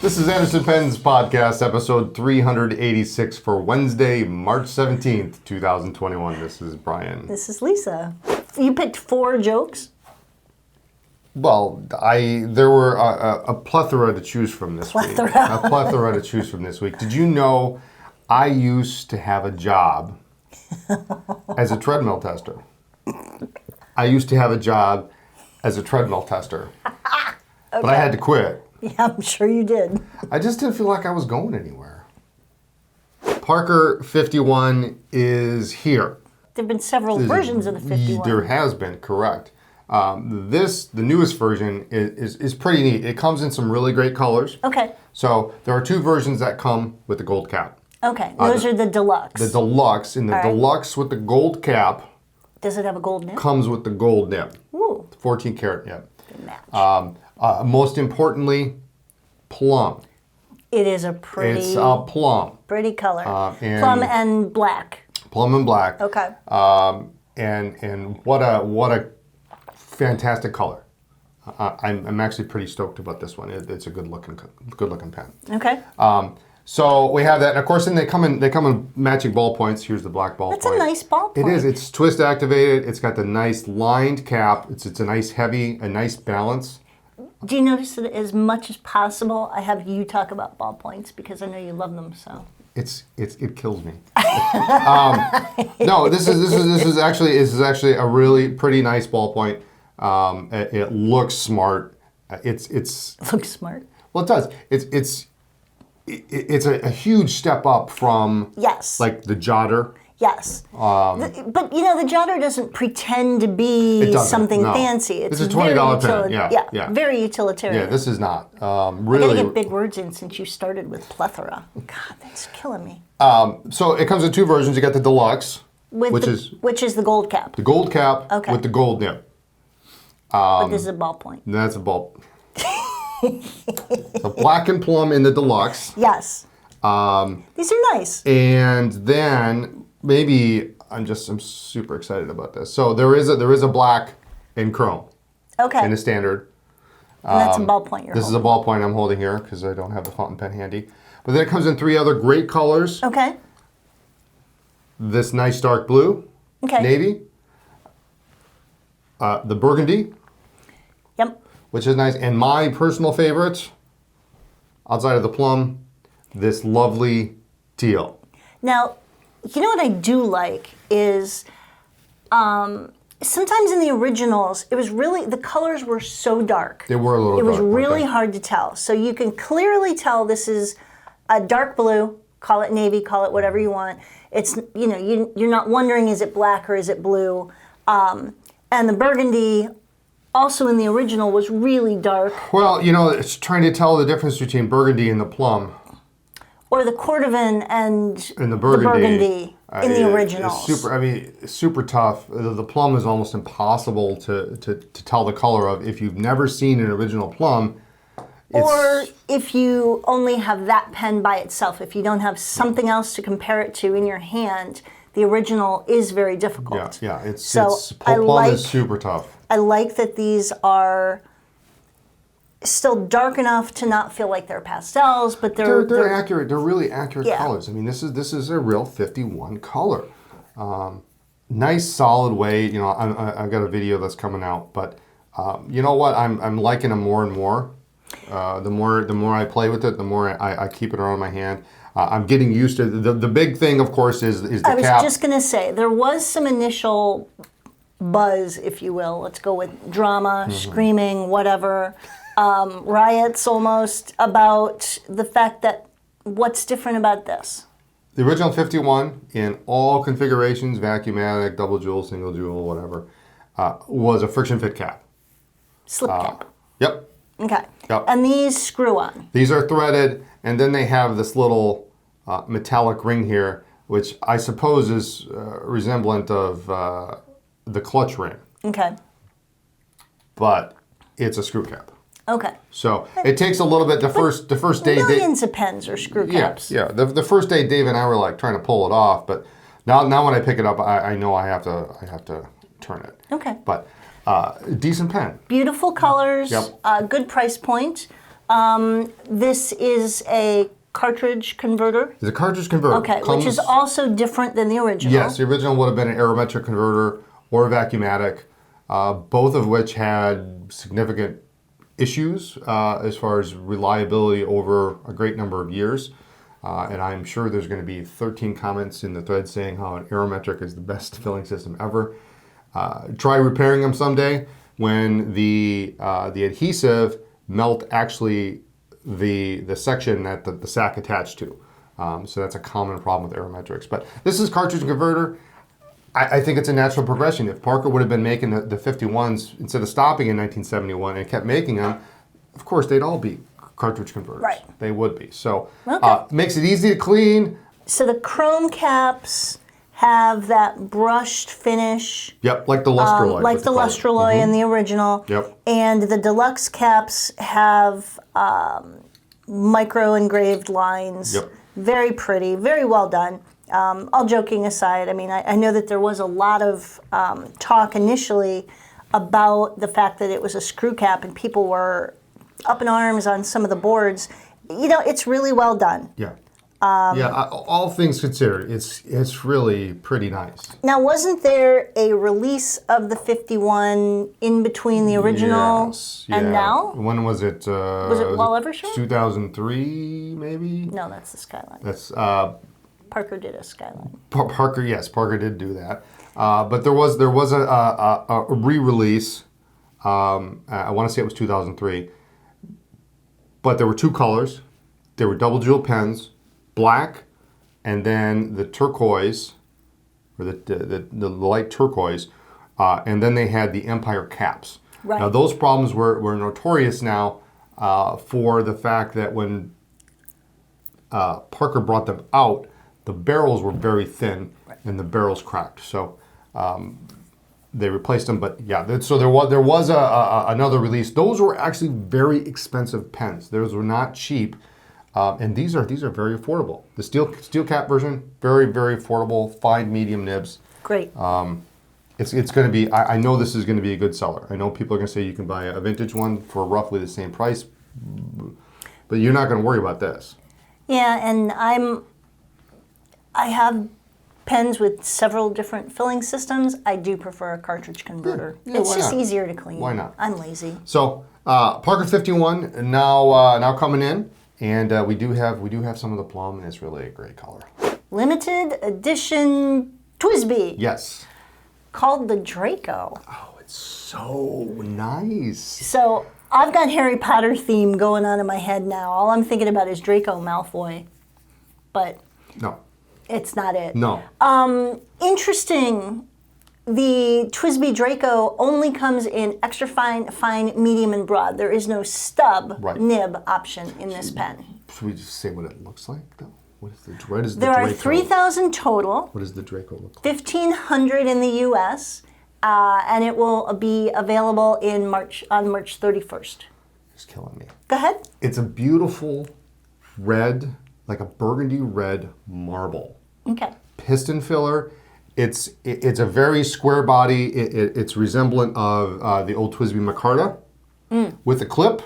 This is Anderson Penn's podcast, episode 386 for Wednesday, March 17th, 2021. This is Brian. This is Lisa. You picked 4 jokes? Well, there were a plethora to choose from this week. A plethora to choose from this week. Did you know I used to have a job as a treadmill tester? I used to have a job as a treadmill tester. Okay. But I had to quit. Yeah, I'm sure you did. I just didn't feel like I was going anywhere. Parker 51 is here. There have been several versions of the 51. There has been, correct. The newest version is pretty neat. It comes in some really great colors. Okay. So there are 2 versions that come with the gold cap. Okay, those are the deluxe. The deluxe, and the deluxe with the gold cap. Does it have a gold nib? Comes with the gold nib. Ooh. 14 karat nib. Good match. Most importantly, plum. It is a pretty... It's a plum. Pretty color. Plum and black. Plum and black. Okay. And what a fantastic color. I'm actually pretty stoked about this one. It's a good looking pen. Okay. So we have that, and of course, then they come in matching ballpoints. Here's the black ballpoint. That's a nice ballpoint. It is. It's twist activated. It's got the nice lined cap. It's a nice heavy, a nice balance. Do you notice that as much as possible, I have you talk about ballpoints because I know you love them so. It kills me. No, this is actually a really pretty nice ballpoint. It looks smart. It looks smart. Well, it does. It's a huge step up from like the Jotter. Yes. But you know, the Jotter doesn't pretend to be something fancy. It's a $20 pen. Yeah. Very utilitarian. Yeah, this is not. Really. I gotta get big words in since you started with plethora. God, that's killing me. So it comes in 2 versions. You got the deluxe, which is the gold cap. The gold cap with the gold nib. But this is a ballpoint. That's a ball. So black and plum in the deluxe. Yes. These are nice. And then maybe I'm super excited about this. So there is a black in chrome. Okay. In the standard. And that's a ballpoint This is a ballpoint I'm holding here because I don't have the fountain pen handy. But then it comes in 3 other great colors. Okay. This nice dark blue. Okay. Navy. The burgundy. Yep. Which is nice. And my personal favorite, outside of the plum, this lovely teal. Now, you know what I do like is sometimes in the originals, it was really, the colors were so dark. They were a little dark. It was really hard to tell. So you can clearly tell this is a dark blue, call it navy, call it whatever you want. It's, you know, you're not wondering is it black or is it blue. And the burgundy, also in the original, was really dark. Well, you know, it's trying to tell the difference between burgundy and the plum. Or the cordovan and the burgundy in the originals. It's super tough. The plum is almost impossible to tell the color of if you've never seen an original plum. Or if you only have that pen by itself, if you don't have something else to compare it to in your hand, the original is very difficult. Yeah. Plum is super tough. I like that these are still dark enough to not feel like they're pastels, but they're accurate. They're really accurate colors. I mean, this is a real 51 color. Nice solid weight. You know, I've got a video that's coming out, but you know what? I'm liking them more and more. The more I play with it, the more I keep it around my hand. I'm getting used to the big thing, of course, is the cap. I was just gonna say there was some initial buzz, if you will. Let's go with drama, screaming, whatever. Riots almost about the fact that what's different about this? The original 51 in all configurations, vacuumatic, double jewel, single jewel, whatever, was a friction fit cap. Slip cap. Yep. Okay. Yep. And these screw on. These are threaded, and then they have this little metallic ring here, which I suppose is resemblant of the clutch ring. Okay. But it's a screw cap. Okay. So it takes a little bit. The first day, millions of pens are screw caps. Yeah. The first day, Dave and I were like trying to pull it off, but now when I pick it up, I know I have to turn it. Okay. But decent pen. Beautiful colors. Yep. Good price point. This is a cartridge converter. It's a cartridge converter. Okay, which is also different than the original. Yes, the original would have been an aerometric converter or a vacuumatic, both of which had significant issues as far as reliability over a great number of years. And I'm sure there's going to be 13 comments in the thread saying how an aerometric is the best filling system ever. Try repairing them someday when the adhesive melt actually the section that the sack attached to. So that's a common problem with aerometrics. But this is cartridge converter. I think it's a natural progression. If Parker would have been making the 51s instead of stopping in 1971 and kept making them, of course they'd all be cartridge converters. Right. They would be. So okay. Makes it easy to clean. So the chrome caps have that brushed finish. Yep, like the Lustraloy. Like the Lustraloy in the original. Yep. And the deluxe caps have micro engraved lines. Yep. Very pretty, very well done. All joking aside, I mean, I know that there was a lot of talk initially about the fact that it was a screw cap and people were up in arms on some of the boards. You know, it's really well done. Yeah. All things considered, it's really pretty nice. Now, wasn't there a release of the 51 in between the original and now? When was it? Was it While Ever Shone? 2003, maybe? No, that's the Skyline. That's Parker did a Skyline. Parker, yes, Parker did do that. But there was a re-release. I want to say it was 2003. But there were two colors. There were double jewel pens, black, and then the turquoise, or the light turquoise, and then they had the Empire caps. Right. Now those problems were notorious now for the fact that when Parker brought them out, the barrels were very thin and the barrels cracked. So they replaced them, but yeah. So there was another release. Those were actually very expensive pens. Those were not cheap. And these are very affordable. The steel cap version, very, very affordable, fine, medium nibs. Great. It's going to be, I know this is going to be a good seller. I know people are going to say you can buy a vintage one for roughly the same price, but you're not going to worry about this. Yeah, and I have pens with several different filling systems. I do prefer a cartridge converter. Yeah, it's just not? easier to clean. Why not? I'm lazy. So Parker 51 now coming in. And we do have some of the plum, and it's really a great color. Limited edition TWSBI. Yes. Called the Draco. Oh, it's so nice. So I've got Harry Potter theme going on in my head now. All I'm thinking about is Draco Malfoy, but no, it's not it. No. Interesting. The TWSBI Draco only comes in extra fine, medium, and broad. There is no stub nib option in this pen. Should we just say what it looks like, though? What is the Draco? There are 3,000 total. What does the Draco look like? 1,500 in the U.S., and it will be available on March 31st. It's killing me. Go ahead. It's a beautiful red, like a burgundy red marble. Okay. Piston filler. It's a very square body. It's resemblant of the old TWSBI Micarta with a clip,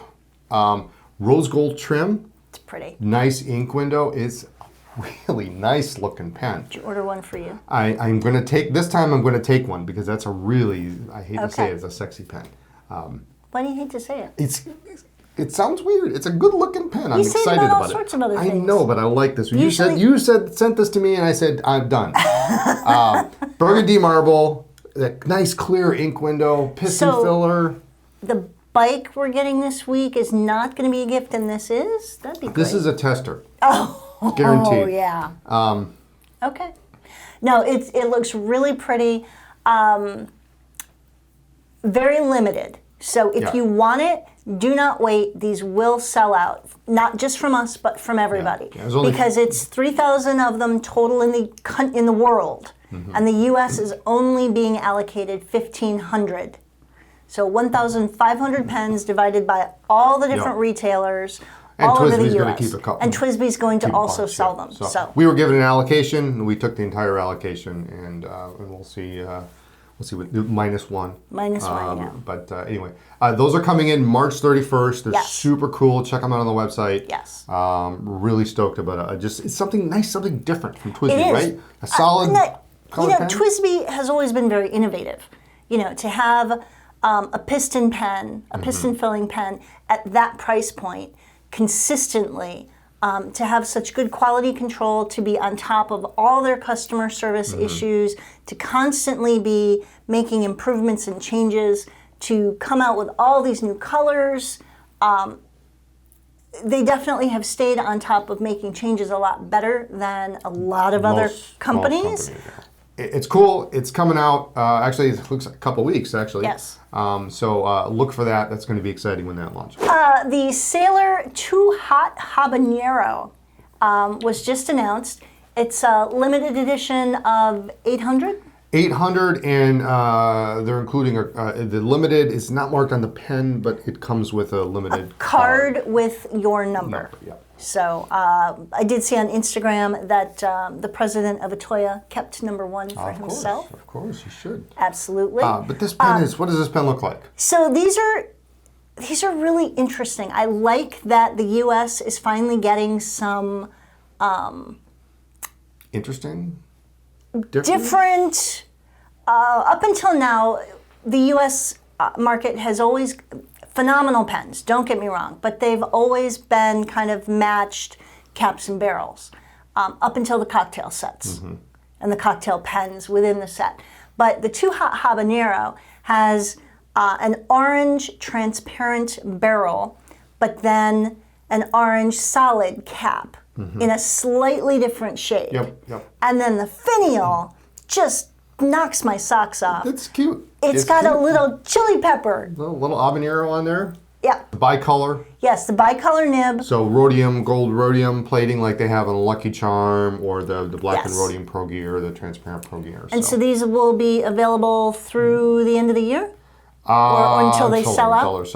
rose gold trim. It's pretty. Nice ink window. It's a really nice looking pen. Did you order one for you? I'm going to take, this time I'm going to take one because that's a really, I hate to say it, it's a sexy pen. Why do you hate to say it? It sounds weird. It's a good looking pen. I'm excited about about all sorts of other I things. know, but I like this. You sent this to me, and I said I'm done. Burgundy marble, that nice clear ink window, piston filler. The bike we're getting this week is not going to be a gift, and this is? That'd be great. This is a tester. Oh, guaranteed. Oh yeah. Okay. No, it looks really pretty. Very limited. So if you want it, do not wait. These will sell out, not just from us, but from everybody. Yeah, because it's 3,000 of them total in the world, and the U.S. is only being allocated 1,500. So 1,500 pens divided by all the different retailers. And all over the TWSBI's US. going to keep a couple. And TWSBI's going to also sell them. So we were given an allocation. We took the entire allocation, and we'll see let's see, -1. -1, yeah. But anyway, those are coming in March 31st. They're Yes. super cool. Check them out on the website. Yes. Really stoked about it. It's something nice, something different from TWSBI, It is. right? A solid color pen. TWSBI has always been very innovative. To have a piston pen, a piston filling pen at that price point consistently, to have such good quality control, to be on top of all their customer service issues, to constantly be making improvements and changes, to come out with all these new colors. They definitely have stayed on top of making changes a lot better than a lot of other companies. It's cool. It's coming out. Actually, it looks like a couple weeks, actually. Yes. So look for that. That's going to be exciting when that launches. The Sailor Too Hot Habanero was just announced. It's a limited edition of 800. 800, and they're including the limited. It's not marked on the pen, but it comes with a limited card with your number. Yeah. So I did see on Instagram that the president of Atoya kept #1 for himself. Of course, you should. Absolutely. But this pen is. What does this pen look like? So these are really interesting. I like that the U.S. is finally getting some Interesting. different. Up until now, the U.S. Market has always phenomenal pens. Don't get me wrong, but they've always been kind of matched caps and barrels up until the cocktail sets and the cocktail pens within the set. But the Too Hot Habanero has an orange transparent barrel, but then an orange solid cap in a slightly different shade. Yep. And then the finial just knocks my socks off. It's cute. It's got cute. a little chili pepper. Little habanero on there. Yeah. Bicolor. Yes, the bicolor nib. So rhodium, gold rhodium plating like they have on the Lucky Charm or the black and rhodium Pro Gear or the transparent Pro Gear. And so these will be available through the end of the year? Or until they sell out? Until they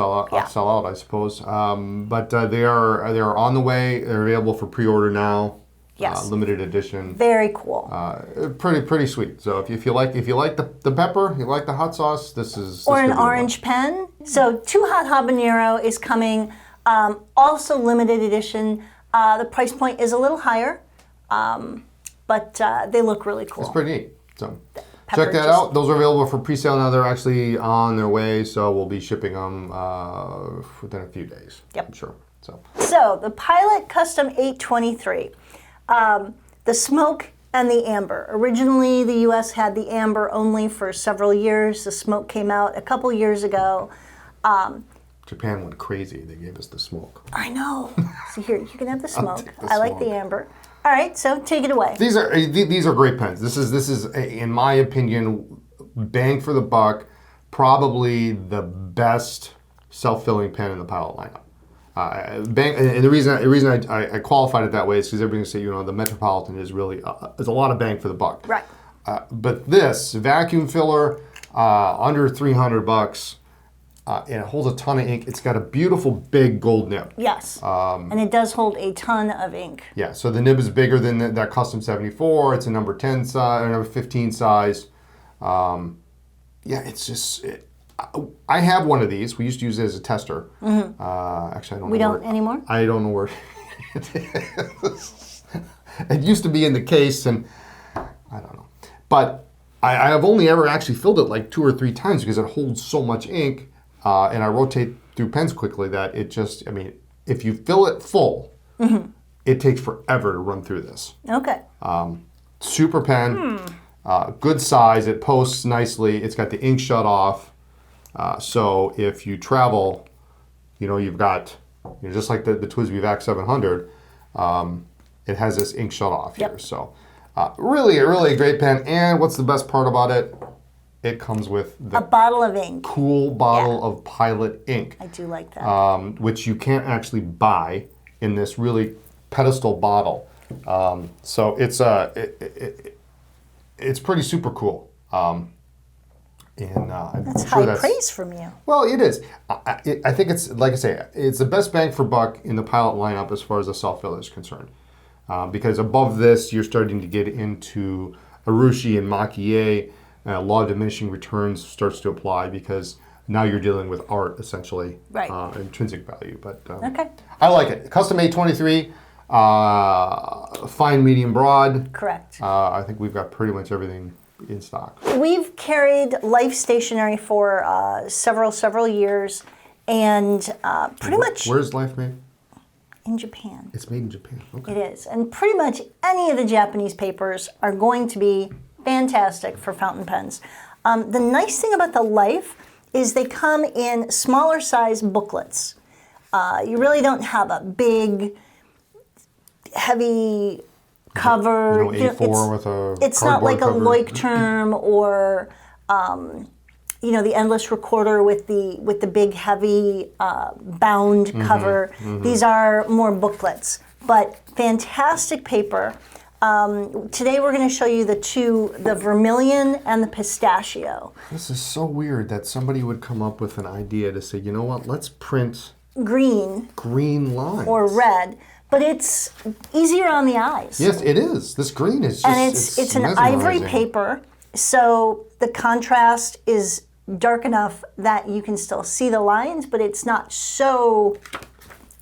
sell out, I suppose. But they are on the way. They're available for pre-order now. Yes. Limited edition. Very cool. Pretty sweet. So if you like the pepper, you like the hot sauce, this or an orange pen. So Too Hot Habanero is coming. Also limited edition. The price point is a little higher, but they look really cool. It's pretty neat. So check that out. Those are available for pre-sale now. They're actually on their way, so we'll be shipping them within a few days. Yep. I'm sure. So the Pilot Custom 823. The smoke and the amber. Originally, the U.S. had the amber only for several years. The smoke came out a couple years ago. Japan went crazy. They gave us the smoke. I know. So here, you can have the smoke. The I like smoke. the amber. All right, so take it away. These are great pens. This is in my opinion, bang for the buck, probably the best self-filling pen in the Pilot lineup. And the reason I qualified it that way is because everybody's say the Metropolitan is really is a lot of bang for the buck. Right. But this vacuum filler under $300, and it holds a ton of ink. It's got a beautiful big gold nib. Yes. And it does hold a ton of ink. Yeah. So the nib is bigger than that custom 74. It's a number 10 size or number 15 size. Yeah. It's just. I have one of these. We used to use it as a tester. Actually, I don't know. We don't anymore? I don't know where it is. It used to be in the case, and I don't know. But I have only ever actually filled it like 2 or 3 times because it holds so much ink, and I rotate through pens quickly that it just, if you fill it full, it takes forever to run through this. Okay. Super pen, good size. It posts nicely. It's got the ink shut off. So if you travel, you've got, just like the TWSBI VAC 700, it has this ink shut off here. So really a great pen. And what's the best part about it? It comes with a bottle of ink. Cool bottle of Pilot ink. I do like that. Which you can't actually buy in this really pedestal bottle. So it's it's pretty super cool. And that's I'm sure high praise from you. Well, it is. I think it's, like I say, it's the best bang for buck in the Pilot lineup as far as the self-filler is concerned. Because above this, you're starting to get into Urushi and Maki-e. law of diminishing returns starts to apply because now you're dealing with art essentially, right? Intrinsic value. But okay, I like it. Custom made 23, fine, medium, broad. Correct. I think we've got pretty much everything in stock. We've carried Life stationery for several years, and pretty much. Where's Life made? In Japan. It's made in Japan. Okay. It is, and pretty much any of the Japanese papers are going to be fantastic for fountain pens. The nice thing about the Life is they come in smaller size booklets. You really don't have a big, heavy cover. A4 with a It's not like cover. a Leuchtturm or the Endless Recorder with the big heavy bound cover. These are more booklets, but fantastic paper. Today we're going to show you the Vermilion and the Pistachio. This is so weird that somebody would come up with an idea to say, you know what, let's print green lines. Or red, but it's easier on the eyes. Yes, it is. This green is just, and it's an ivory mesmerizing. paper, so the contrast is dark enough that you can still see the lines, but it's not so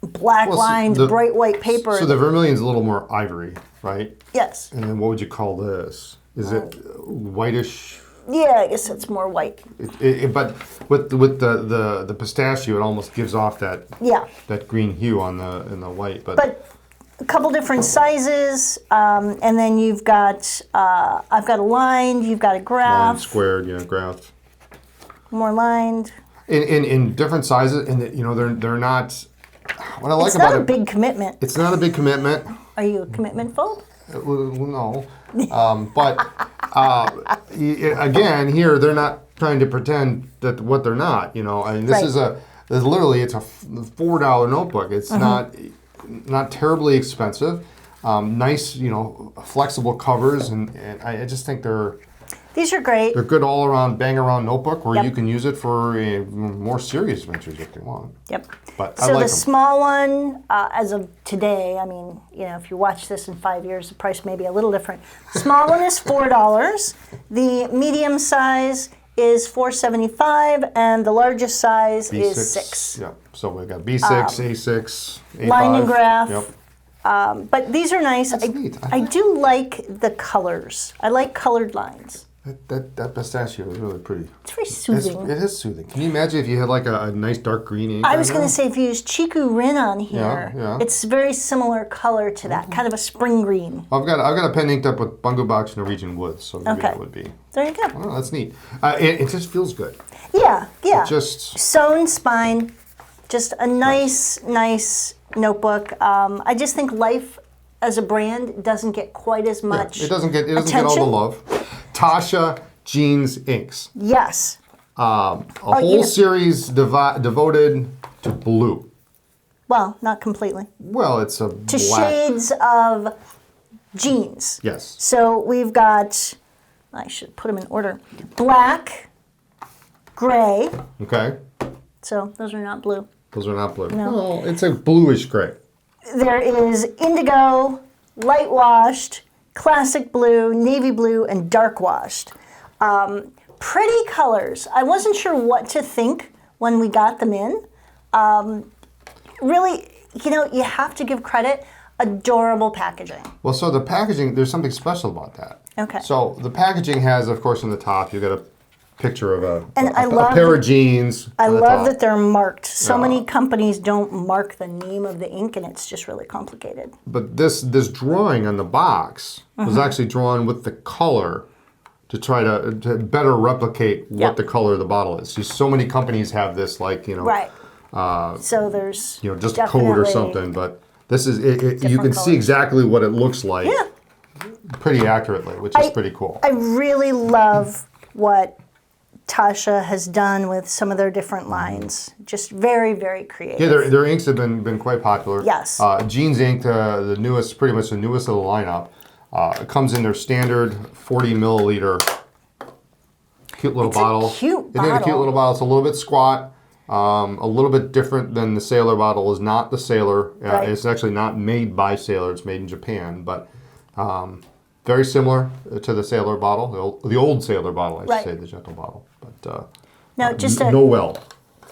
black lines, bright white paper. So the Vermilion's a little more ivory, right? Yes. And then what would you call this? Is it whitish? Yeah, I guess it's more white. But with the Pistachio, it almost gives off that green hue in the white. But a couple different sizes, and then you've got I've got a lined, you've got a graph, lined, squared, graphed, more lined. In different sizes, and they're not. What I like it's about not it, a big commitment. It's not a big commitment. Are you a commitment phobe? No, but again, here they're not trying to pretend that what they're not. I mean, this is literally it's a $4 notebook. It's not terribly expensive. Nice, flexible covers, and I just think these are great. They're good all around, bang around notebook, or you can use it for more serious ventures if you want. Yep. But so the small one, as of today, I mean, if you watch this in 5 years, the price may be a little different. Small one is $4. The medium size is $4.75, and the largest size is $6. Yep. So we've got B6, A6, A5. Line and graph. Yep. But these are nice. That's neat. I do like the colors. I like colored lines. That Pistachio is really pretty. It's very soothing. It is soothing. Can you imagine if you had like a nice dark green ink? I was going to say if you use Chiku Rin on here, Yeah. it's very similar color to that, kind of a spring green. I've got a pen inked up with Bungo Box Norwegian Wood, so maybe that would be. There you go. Oh, that's neat. It just feels good. Yeah. It just sewn spine, just a nice notebook. I just think Life as a brand doesn't get quite as much. It doesn't get all the love. Taccia Jeans Inks. Yes. A whole series devoted to blue. Well, not completely. Well, it's a to black. Shades of jeans. Yes. So we've got, I should put them in order, black, gray. Okay. So those are not blue. Those are not blue. No. Oh, it's a bluish gray. There is indigo, light washed, classic blue, navy blue, and dark washed. Pretty colors. I wasn't sure what to think when we got them in. Really, you have to give credit. Adorable packaging. Well, so the packaging, there's something special about that. Okay. So the packaging has, of course, on the top, you've got a picture of a love pair of jeans. I love that they're marked. So many companies don't mark the name of the ink, and it's just really complicated. But this drawing on the box was actually drawn with the color to try to better replicate what the color of the bottle is. So many companies have this, Right. So there's just a code or something, but this is you can see exactly what it looks like. Yeah. Pretty accurately, which is pretty cool. I really love what Taccia has done with some of their different lines. Just very, very creative. Yeah, their inks have been quite popular. Yes. Jeans Ink, pretty much the newest of the lineup. It comes in their standard 40 milliliter cute little bottle. It's a cute bottle. It is a cute little bottle. It's a little bit squat, a little bit different than the Sailor bottle. It's not the Sailor. Right. It's actually not made by Sailor. It's made in Japan, but Very similar to the Sailor bottle, the old Sailor bottle, I should say, the gentle bottle. But now, just no well.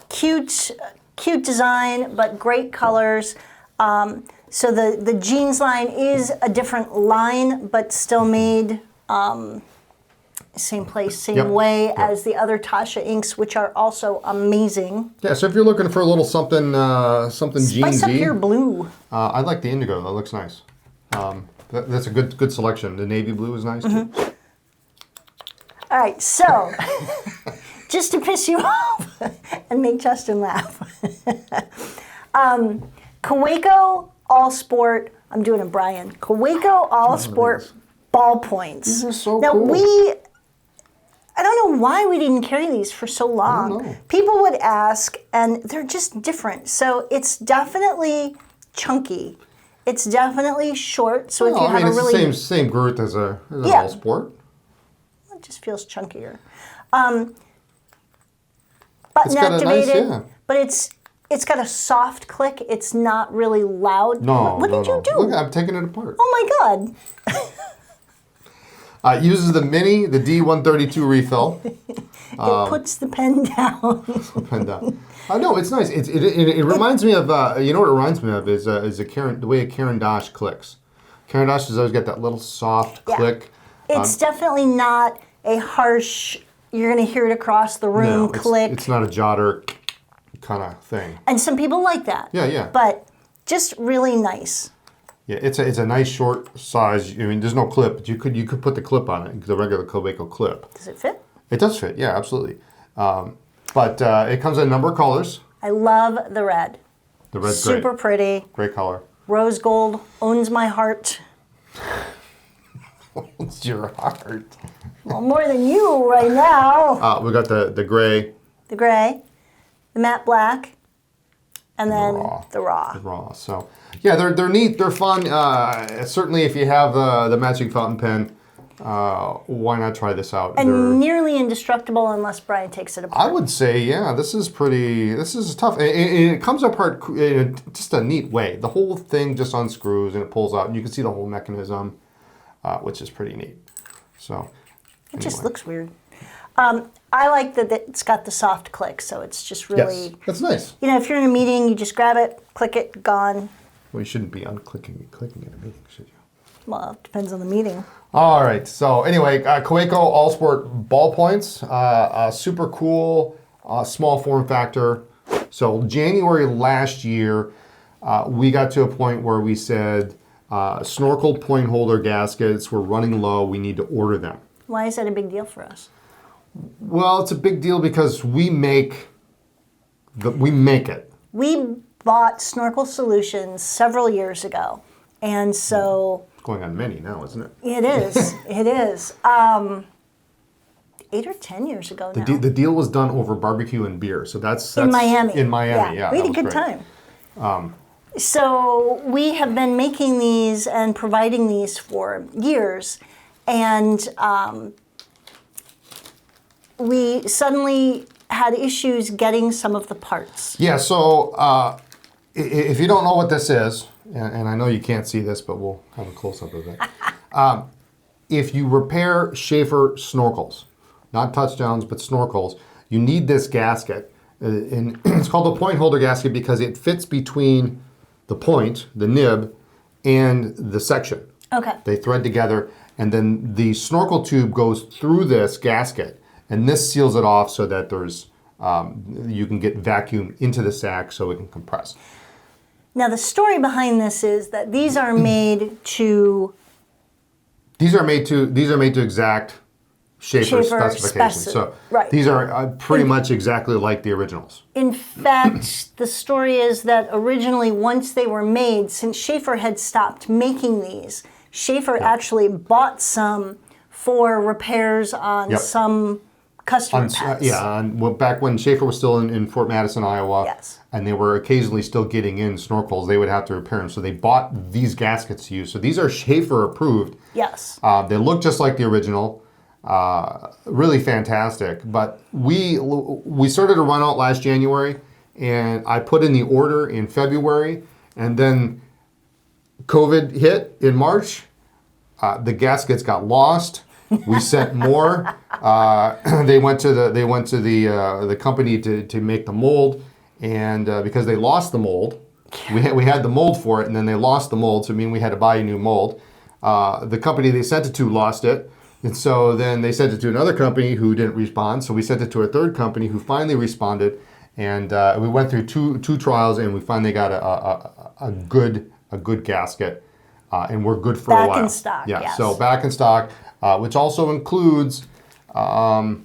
Cute design, but great colors. So the jeans line is a different line, but still made same place, same way as the other Taccia inks, which are also amazing. Yeah, so if you're looking for a little something jeansy. Spice up your blue. I like the indigo. That looks nice. That's a good selection. The navy blue is nice too. All right, so just to piss you off and make Justin laugh. Kaweco All Sport. I'm doing a Brian. Kaweco All Sport ballpoints. These are so now cool. I don't know why we didn't carry these for so long. People would ask, and they're just different. So it's definitely chunky. It's definitely short. So if you have a really it's the same girth as an All Sport. It just feels chunkier. Button activated, but it's got a soft click. It's not really loud. No, what did you do? Look, I'm taking it apart. Oh my God. It uses the mini, the D132 refill. It puts the pen down. No, it's nice. It reminds me of you know what it reminds me of is the way a Caran d'Ache clicks. Caran d'Ache has always got that little soft click. It's definitely not a harsh. You're going to hear it across the room click. It's not a jotter kind of thing. And some people like that. Yeah. But just really nice. Yeah, it's a nice short size. I mean, there's no clip, but you could put the clip on it, the regular Kaweco clip. Does it fit? It does fit, yeah, absolutely. But it comes in a number of colors. I love the red. The red's super pretty. Great color. Rose gold owns my heart. Owns your heart. Well, more than you right now. We got the gray. The gray, the matte black, and then the raw. The raw. So yeah, they're neat. They're fun. Certainly, if you have the matching fountain pen, why not try this out? And nearly indestructible unless Brian takes it apart. I would say, yeah, this is tough. And it comes apart in just a neat way. The whole thing just unscrews and it pulls out, and you can see the whole mechanism, which is pretty neat. So it just looks weird. I like that it's got the soft click, so it's just really... Yes, that's nice. You know, if you're in a meeting, you just grab it, click it, clicking Well, you shouldn't be clicking in a meeting, should you? Well, it depends on the meeting. All right, so anyway, Kaweco All Sport ballpoints, super cool, small form factor. So January last year, we got to a point where we said snorkel point holder gaskets were running low, we need to order them. Why is that a big deal for us? Well, it's a big deal because we make it. We bought Snorkel Solutions several years ago, and so... It's going on many now, isn't it? It is. It is. 8 or 10 years ago now. The deal was done over barbecue and beer, so that's in Miami. In Miami, yeah. We had a good time. So we have been making these and providing these for years, and we suddenly had issues getting some of the parts. Yeah, so if you don't know what this is, and I know you can't see this, but we'll have a close-up of it. If you repair Schaefer snorkels, not touchdowns, but snorkels, you need this gasket. And it's called a point holder gasket because it fits between the point, the nib, and the section. Okay. They thread together, and then the snorkel tube goes through this gasket, and this seals it off so that there's you can get vacuum into the sack so it can compress. Now the story behind this is that these are made to... These are made to exact Schaefer specifications. So these are pretty much exactly like the originals. In fact, the story is that originally, once they were made, since Schaefer had stopped making these, Schaefer actually bought some for repairs on some customer pets. And back when Schaefer was still in Fort Madison, Iowa, and they were occasionally still getting in snorkels, they would have to repair them. So they bought these gaskets to use. So these are Schaefer approved. Yes. They look just like the original. Really fantastic. But we started to run out last January, and I put in the order in February, and then COVID hit in March. The gaskets got lost. We sent more. They went to the company to make the mold, and because they lost the mold, we had the mold for it, and then they lost the mold. So we had to buy a new mold. The company they sent it to lost it, and so then they sent it to another company who didn't respond. So we sent it to a third company who finally responded, and we went through two trials, and we finally got a good gasket, and we're good for a while. Back in stock. Yeah. Yes. So back in stock. Which also includes the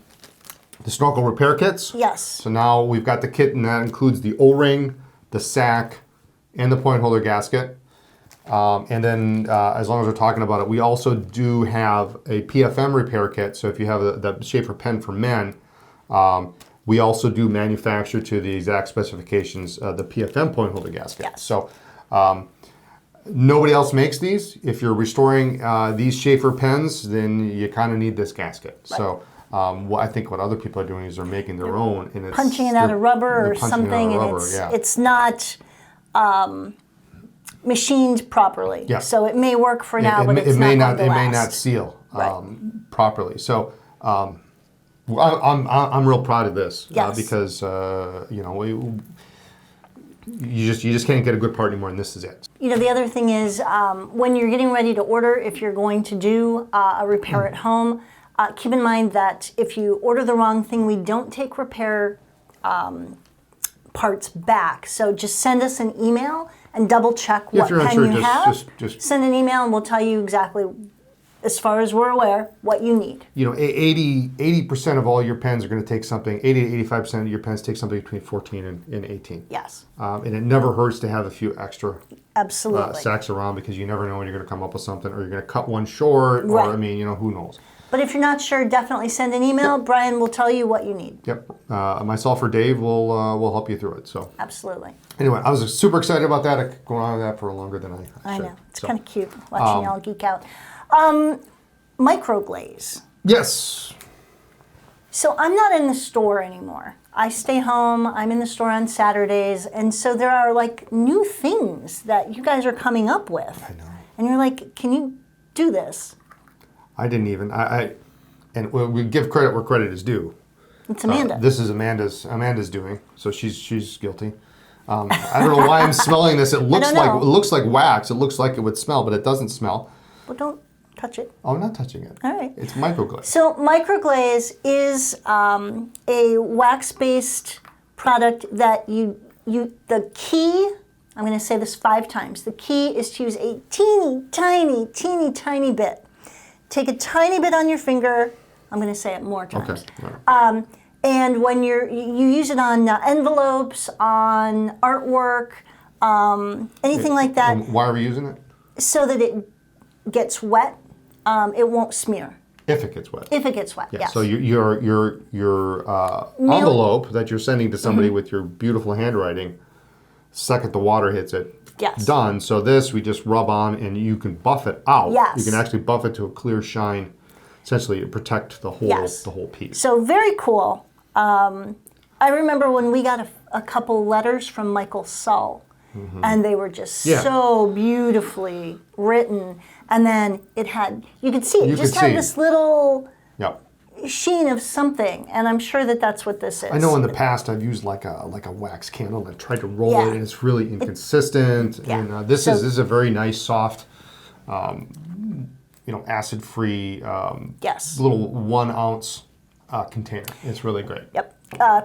snorkel repair kits. Yes. So now we've got the kit, and that includes the O-ring, the sack, and the point holder gasket. And then, as long as we're talking about it, we also do have a PFM repair kit. So if you have the Schaefer pen for men, we also do manufacture to the exact specifications the PFM point holder gasket. Yes. So. Nobody else makes these. If you're restoring these Schaefer pens, then you kind of need this gasket. Right. So I think what other people are doing is they're making their own, and it's punching it out of rubber or something, and it's not machined properly. Yeah. So it may work for now, but it's not going to last. It may not seal properly. So I'm real proud of this because you just can't get a good part anymore, and this is it. The other thing is when you're getting ready to order, if you're going to do a repair at home, keep in mind that if you order the wrong thing, we don't take repair parts back. So just send us an email and double check what pen you have. Just send an email and we'll tell you exactly, as far as we're aware, what you need. 80% of all your pens are going to take something, 80 to 85% of your pens take something between 14 and 18. Yes. And it never hurts to have a few extra sacks around, because you never know when you're going to come up with something, or you're going to cut one short, or who knows. But if you're not sure, definitely send an email. Yep. Brian will tell you what you need. Yep. Myself or Dave will help you through it. So. Absolutely. Anyway, I was super excited about that. I could go on with that for longer than I should. I know. It's kind of cute watching y'all geek out. Microglaze. Yes. So I'm not in the store anymore. I stay home. I'm in the store on Saturdays. And so there are new things that you guys are coming up with. I know. And you're like, can you do this? I didn't even. And we give credit where credit is due. It's Amanda. This is Amanda's doing. So she's guilty. I don't know why I'm smelling this. It looks like wax. It looks like it would smell, but it doesn't smell. Well, don't touch it. Oh, I'm not touching it. All right. It's Microglaze. So Microglaze is a wax-based product that the key, I'm going to say this 5 times, the key is to use a teeny tiny bit. Take a tiny bit on your finger. I'm going to say it more times. Okay. Right. And when you use it on envelopes, on artwork, anything like that. Why are we using it? So that it gets wet. It won't smear. If it gets wet. If it gets wet, yes. So your envelope that you're sending to somebody with your beautiful handwriting, second the water hits it, done. So this we just rub on, and you can buff it out. Yes. You can actually buff it to a clear shine, essentially to protect the whole piece. So very cool. I remember when we got a couple letters from Michael Sull, and they were just so beautifully written. And then it had, you could see it, had this little sheen of something. And I'm sure that that's what this is. I know in the past I've used like a wax candle and tried to roll it, and it's really inconsistent. And this is a very nice, soft, acid-free, little 1 ounce container. It's really great. Yep.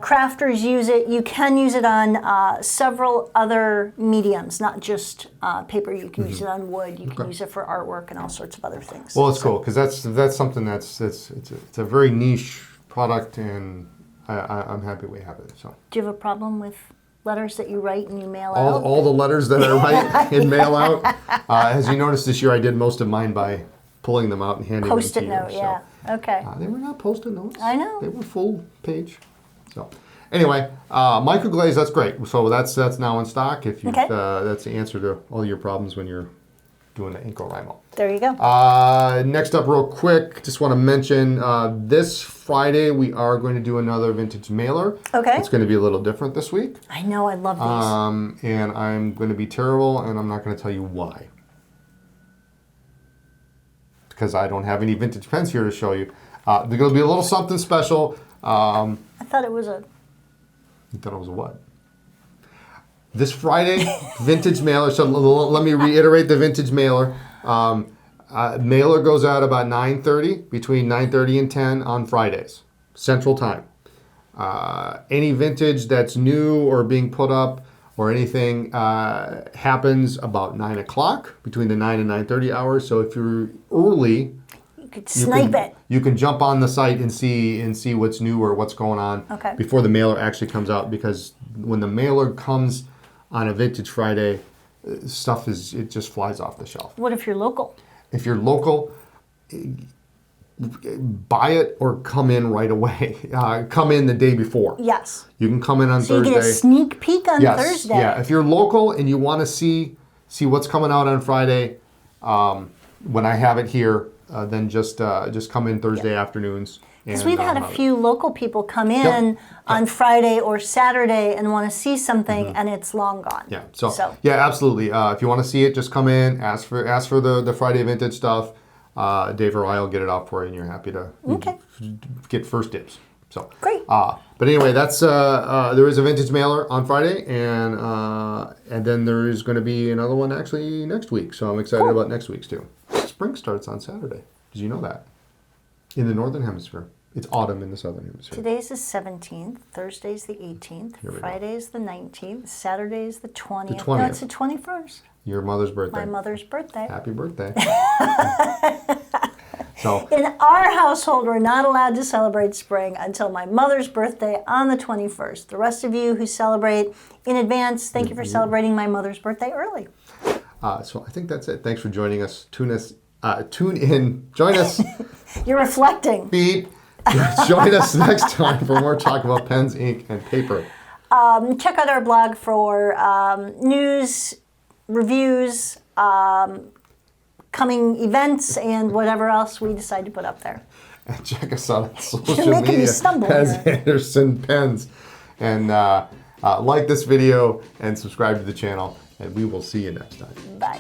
Crafters use it. You can use it on several other mediums, not just paper. You can use it on wood. You can use it for artwork and all sorts of other things. Well, it's cool because that's something it's a very niche product, and I'm happy we have it. So. Do you have a problem with letters that you write and you mail out? All the letters that I write and mail out. As you noticed this year, I did most of mine by pulling them out and handing them to you. Post-it note, yeah. Okay. They were not Post-it notes. I know. They were full page. So, anyway, Microglaze, that's great. So that's now in stock. If you that's the answer to all your problems when you're doing the IncoRimo. There you go. Next up, real quick, just want to mention this Friday we are going to do another vintage mailer. Okay. It's going to be a little different this week. I know, I love these. And I'm going to be terrible, and I'm not going to tell you why. because I don't have any vintage pens here to show you. There's going to be a little something special. I thought it was a... You thought it was a what? This Friday, vintage mailer. So let me reiterate the vintage mailer. Mailer goes out about 9:30, between 9:30 and 10 on Fridays, Central Time. Any vintage that's new or being put up or anything happens about 9 o'clock, between the 9 and 9:30 hours. So if you're early, you could snipe it. You can jump on the site and see what's new or what's going on before the mailer actually comes out. Because when the mailer comes on a Vintage Friday, it just flies off the shelf. What if you're local? If you're local, buy it or come in right away. Come in the day before. Yes. You can come in on Thursday. So you get a sneak peek on Thursday. Yeah. If you're local and you want to see what's coming out on Friday, when I have it here, then just come in Thursday afternoons. Because we've had a few local people come in on Friday or Saturday and want to see something, and it's long gone. Yeah. So yeah, absolutely. If you want to see it, just come in. Ask for the Friday vintage stuff. Dave or I will get it out for you, and you're happy to get first dibs. So great. But anyway, that's there is a vintage mailer on Friday, and then there is going to be another one actually next week. So I'm excited about next week's too. Spring starts on Saturday. Did you know that? In the Northern Hemisphere. It's autumn in the Southern Hemisphere. Today's the 17th, Thursday's the 18th, Friday's the 19th, Saturday's the 20th. The 20th. No, it's the 21st. Your mother's birthday. My mother's birthday. Happy birthday. So in our household, we're not allowed to celebrate spring until my mother's birthday on the 21st. The rest of you who celebrate in advance, thank you for celebrating my mother's birthday early. So I think that's it. Thanks for joining us. Tune in. Join us. You're reflecting. Beep. Join us next time for more talk about pens, ink, and paper. Check out our blog for news, reviews, coming events, and whatever else we decide to put up there. And check us out on social You're making media me stumble as here. Anderson Pens. And like this video and subscribe to the channel. And we will see you next time. Bye.